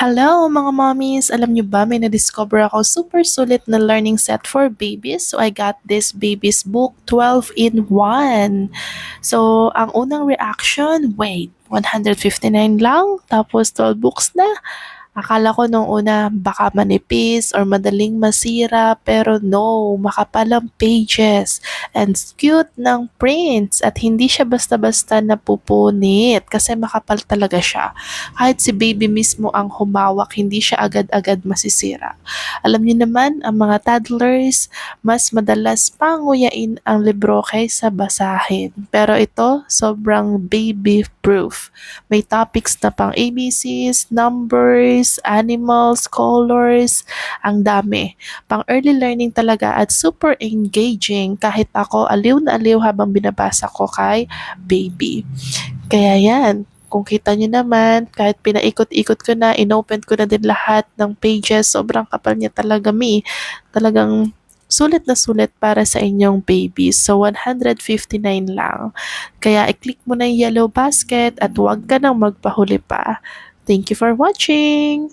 Hello mga mommies! Alam nyo ba, may na-discover ako super sulit na learning set for babies. So I got this baby's book 12 in 1. So ang unang reaction, wait, 159 lang? Tapos 12 books na? Akala ko nung una baka manipis or madaling masira, pero no, makapal ang pages and cute ng prints at hindi siya basta-basta napupunit kasi makapal talaga siya. Kahit si baby mismo ang humawak, hindi siya agad-agad masisira. Alam niyo naman, ang mga toddlers mas madalas panguyain ang libro kaysa basahin. Pero ito, sobrang baby-proof. May topics na pang ABCs, numbers, animals, colors, ang dami. Pang early learning talaga at super engaging kahit ako aliw na aliw habang binabasa ko kay baby. Kaya yan, kung kita nyo naman, kahit pinaikot-ikot ko na, inopen ko na din lahat ng pages, sobrang kapal niya talaga, talagang sulit na sulit para sa inyong baby. So, 159 lang. Kaya i-click mo na yung yellow basket at huwag ka nang magpahuli pa. Thank you for watching!